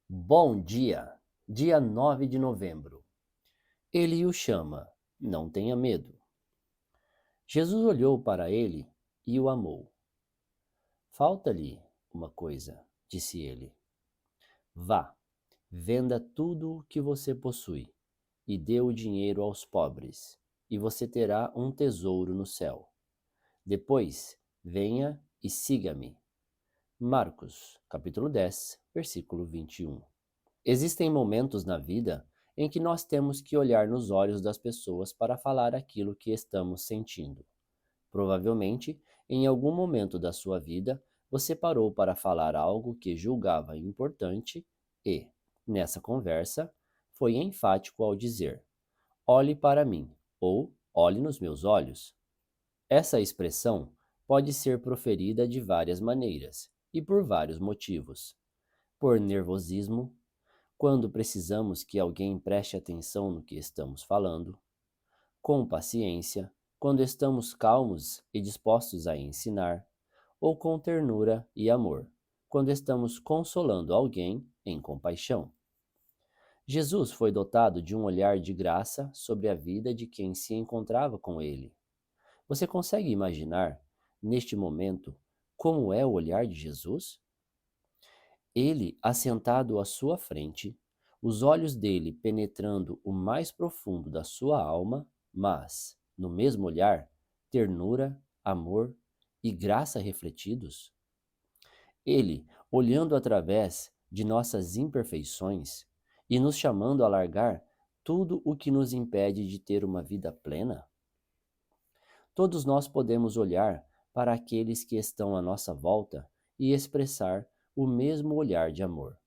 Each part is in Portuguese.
Bom dia, dia 9 de novembro. Ele o chama, não tenha medo. Jesus olhou para ele e o amou. Falta-lhe uma coisa, disse ele. Vá, venda tudo o que você possui e dê o dinheiro aos pobres, e você terá um tesouro no céu. Depois, venha e siga-me. Marcos, capítulo 10, versículo 21. Existem momentos na vida em que nós temos que olhar nos olhos das pessoas para falar aquilo que estamos sentindo. Provavelmente, em algum momento da sua vida, você parou para falar algo que julgava importante e, nessa conversa, foi enfático ao dizer: olhe para mim ou olhe nos meus olhos. Essa expressão pode ser proferida de várias maneiras e por vários motivos. Por nervosismo, quando precisamos que alguém preste atenção no que estamos falando, com paciência, quando estamos calmos e dispostos a ensinar, ou com ternura e amor, quando estamos consolando alguém em compaixão. Jesus foi dotado de um olhar de graça sobre a vida de quem se encontrava com ele. Você consegue imaginar, neste momento, como é o olhar de Jesus? Ele, assentado à sua frente, os olhos dele penetrando o mais profundo da sua alma, mas, no mesmo olhar, ternura, amor e graça refletidos. Ele, olhando através de nossas imperfeições e nos chamando a largar tudo o que nos impede de ter uma vida plena. Todos nós podemos olhar para aqueles que estão à nossa volta e expressar o mesmo olhar de amor.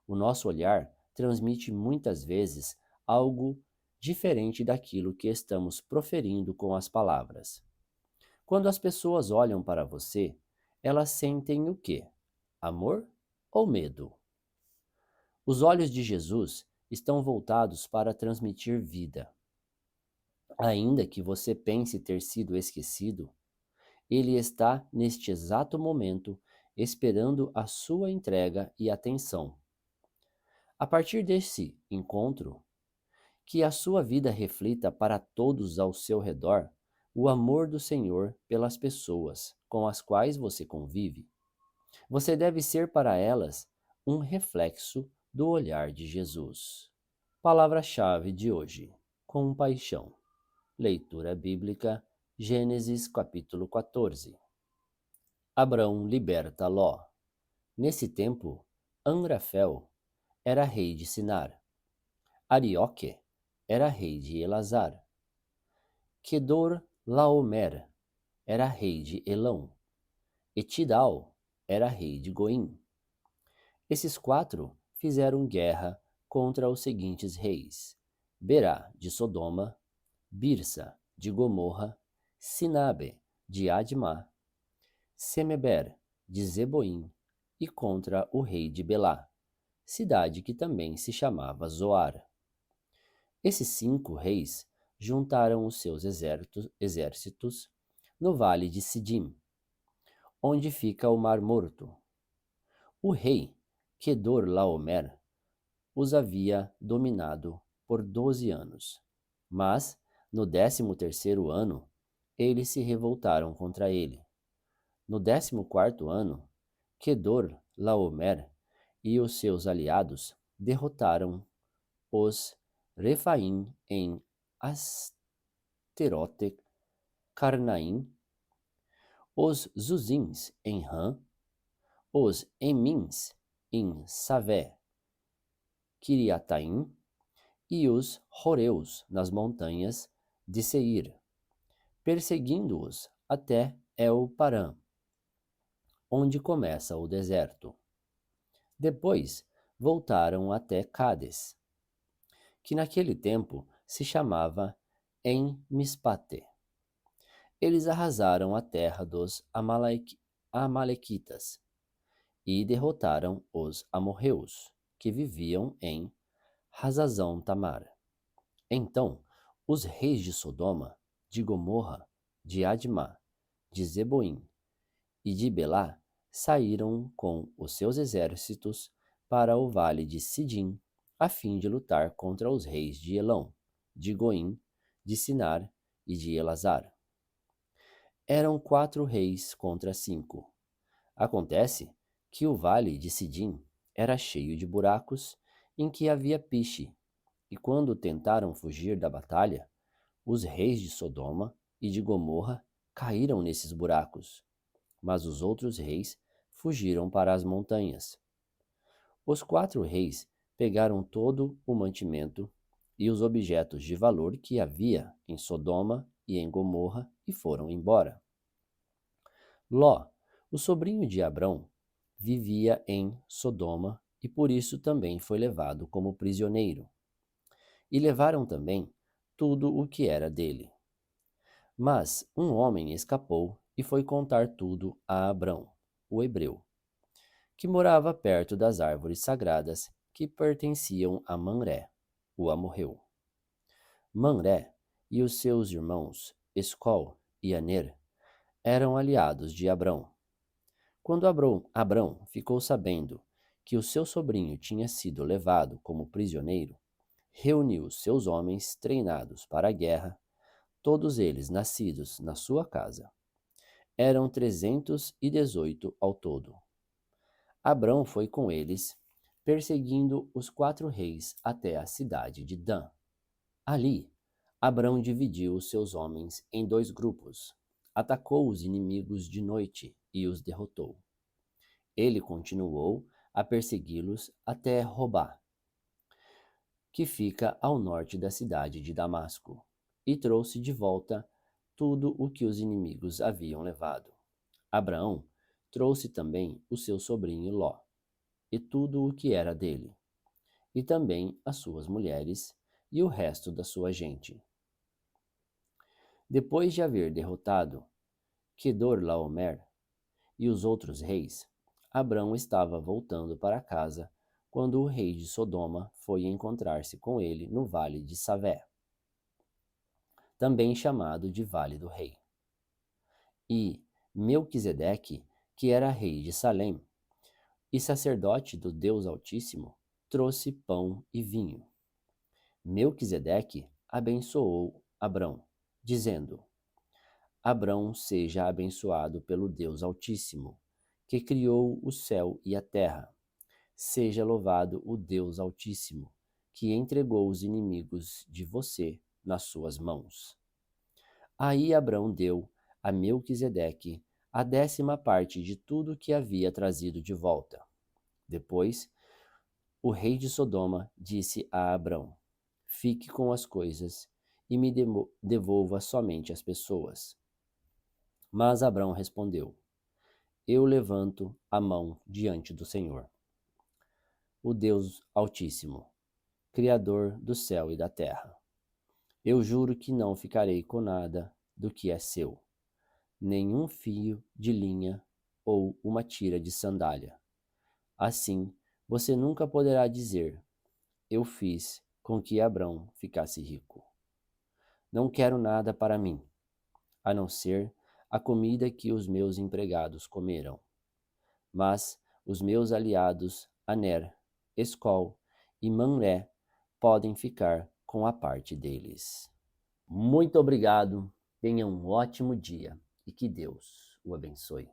O nosso olhar transmite muitas vezes algo diferente daquilo que estamos proferindo com as palavras. Quando as pessoas olham para você, elas sentem o quê? Amor ou medo? Os olhos de Jesus estão voltados para transmitir vida. Ainda que você pense ter sido esquecido, ele está neste exato momento esperando a sua entrega e atenção. A partir desse encontro, que a sua vida reflita para todos ao seu redor o amor do Senhor pelas pessoas com as quais você convive. Você deve ser para elas um reflexo do olhar de Jesus. Palavra-chave de hoje: compaixão. Leitura bíblica, Gênesis capítulo 14. Abrão liberta Ló. Nesse tempo, Amrafel era rei de Sinar. Arioque era rei de Elazar. Kedor-laomer era rei de Elão. E Tidal era rei de Goim. Esses quatro fizeram guerra contra os seguintes reis: Berá de Sodoma, Birsa de Gomorra, Sinabe de Admá, Semeber de Zeboim e contra o rei de Belá, cidade que também se chamava Zoar. Esses 5 reis juntaram os seus exércitos no vale de Sidim, onde fica o Mar Morto. O rei Kedor-laomer os havia dominado por 12 anos, mas no 13º ano eles se revoltaram contra ele. No 14º ano, Kedor-laomer e os seus aliados derrotaram os Refaim em Asterote Carnaim, os Zuzins em Ram, os Emins em Savé, Kiriataim e os Horeus nas montanhas de Seir, perseguindo-os até El-Parã, onde começa o deserto. Depois voltaram até Cádiz, que naquele tempo se chamava En-Mispate. Eles arrasaram a terra dos Amalequitas e derrotaram os amorreus, que viviam em Hazazão Tamar. Então, os reis de Sodoma, de Gomorra, de Admá, de Zeboim e de Belá saíram com os seus exércitos para o vale de Sidim, a fim de lutar contra os reis de Elão, de Goim, de Sinar e de Elazar. Eram 4 reis contra 5. Acontece que o vale de Sidim era cheio de buracos em que havia piche, e quando tentaram fugir da batalha, os reis de Sodoma e de Gomorra caíram nesses buracos, mas os outros reis fugiram para as montanhas. Os 4 reis pegaram todo o mantimento e os objetos de valor que havia em Sodoma e em Gomorra e foram embora. Ló, o sobrinho de Abrão, vivia em Sodoma e por isso também foi levado como prisioneiro. E levaram também tudo o que era dele. Mas um homem escapou e foi contar tudo a Abrão, o hebreu, que morava perto das árvores sagradas que pertenciam a Mamré, o amorreu. Mamré e os seus irmãos Escol e Aner eram aliados de Abrão. Quando Abrão ficou sabendo que o seu sobrinho tinha sido levado como prisioneiro, reuniu seus homens treinados para a guerra, todos eles nascidos na sua casa. Eram 318 ao todo. Abrão foi com eles, perseguindo os 4 reis até a cidade de Dan. Ali, Abrão dividiu os seus homens em 2 grupos, atacou os inimigos de noite e os derrotou. Ele continuou a persegui-los até Robá, que fica ao norte da cidade de Damasco, e trouxe de volta tudo o que os inimigos haviam levado. Abraão trouxe também o seu sobrinho Ló, e tudo o que era dele, e também as suas mulheres e o resto da sua gente. Depois de haver derrotado Quedorlaomer e os outros reis, Abrão estava voltando para casa quando o rei de Sodoma foi encontrar-se com ele no vale de Savé, também chamado de Vale do Rei. E Melquisedeque, que era rei de Salém e sacerdote do Deus Altíssimo, trouxe pão e vinho. Melquisedeque abençoou Abrão, dizendo: Abrão seja abençoado pelo Deus Altíssimo, que criou o céu e a terra. Seja louvado o Deus Altíssimo, que entregou os inimigos de você nas suas mãos. Aí Abrão deu a Melquisedeque a 10ª parte de tudo que havia trazido de volta. Depois, o rei de Sodoma disse a Abrão: Fique com as coisas e me devolva somente as pessoas. Mas Abrão respondeu: Eu levanto a mão diante do Senhor, o Deus Altíssimo, Criador do céu e da terra. Eu juro que não ficarei com nada do que é seu, nenhum fio de linha ou uma tira de sandália. Assim, você nunca poderá dizer: Eu fiz com que Abrão ficasse rico. Não quero nada para mim, a não ser a comida que os meus empregados comerão. Mas os meus aliados Aner, Escol e Mamré podem ficar com a parte deles. Muito obrigado, tenha um ótimo dia e que Deus o abençoe.